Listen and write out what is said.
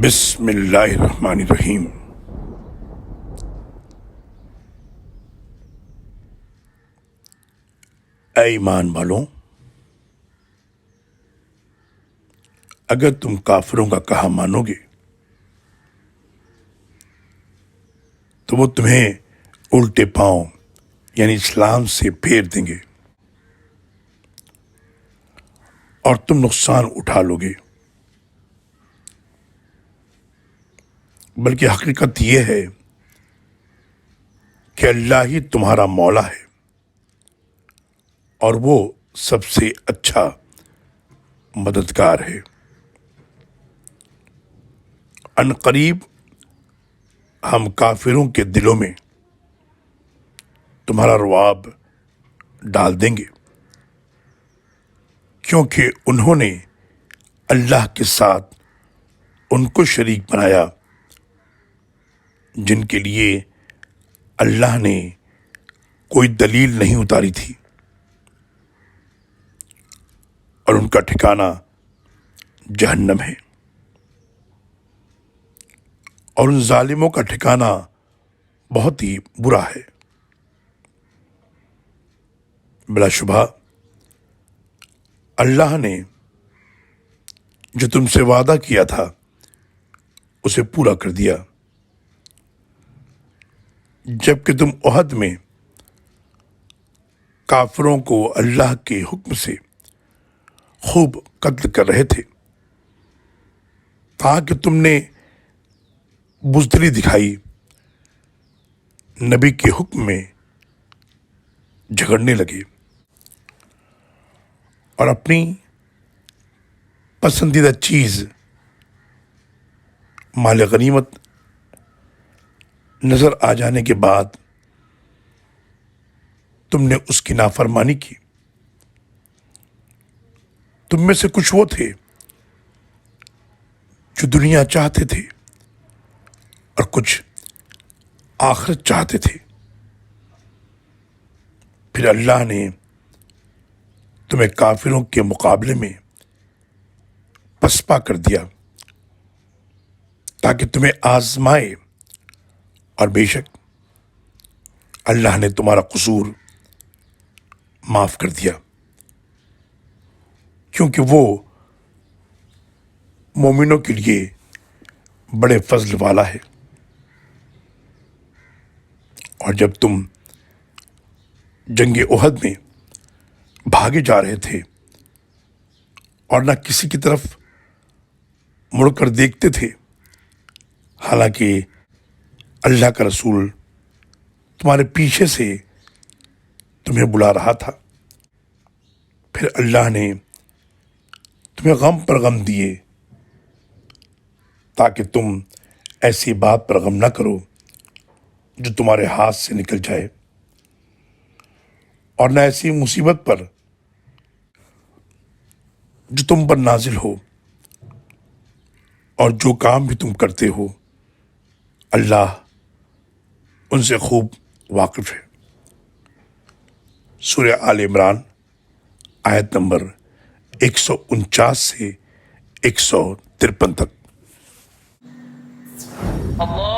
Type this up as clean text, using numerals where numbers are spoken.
بسم اللہ الرحمن الرحیم۔ اے ایمان والوں، اگر تم کافروں کا کہا مانو گے تو وہ تمہیں الٹے پاؤں یعنی اسلام سے پھیر دیں گے اور تم نقصان اٹھا لو گے۔ بلکہ حقیقت یہ ہے کہ اللہ ہی تمہارا مولا ہے اور وہ سب سے اچھا مددگار ہے۔ ان قریب ہم کافروں کے دلوں میں تمہارا رعب ڈال دیں گے، کیونکہ انہوں نے اللہ کے ساتھ ان کو شریک بنایا جن کے لیے اللہ نے کوئی دلیل نہیں اتاری تھی، اور ان کا ٹھکانہ جہنم ہے، اور ان ظالموں کا ٹھکانہ بہت ہی برا ہے۔ بلا شبہ اللہ نے جو تم سے وعدہ کیا تھا اسے پورا کر دیا، جبکہ تم احد میں کافروں کو اللہ کے حکم سے خوب قتل کر رہے تھے، تاکہ تم نے بزدلی دکھائی، نبی کے حکم میں جھگڑنے لگے اور اپنی پسندیدہ چیز مال غنیمت نظر آ جانے کے بعد تم نے اس کی نافرمانی کی۔ تم میں سے کچھ وہ تھے جو دنیا چاہتے تھے اور کچھ آخرت چاہتے تھے، پھر اللہ نے تمہیں کافروں کے مقابلے میں پسپا کر دیا تاکہ تمہیں آزمائے، اور بے شک اللہ نے تمہارا قصور معاف کر دیا، کیونکہ وہ مومنوں کے لیے بڑے فضل والا ہے۔ اور جب تم جنگ احد میں بھاگے جا رہے تھے اور نہ کسی کی طرف مڑ کر دیکھتے تھے، حالانکہ اللہ کا رسول تمہارے پیچھے سے تمہیں بلا رہا تھا، پھر اللہ نے تمہیں غم پر غم دیے تاکہ تم ایسی بات پر غم نہ کرو جو تمہارے ہاتھ سے نکل جائے، اور نہ ایسی مصیبت پر جو تم پر نازل ہو، اور جو کام بھی تم کرتے ہو اللہ ان سے خوب واقف ہے۔ سورہ آل عمران آیت نمبر 149 سے 153 تک۔ اللہ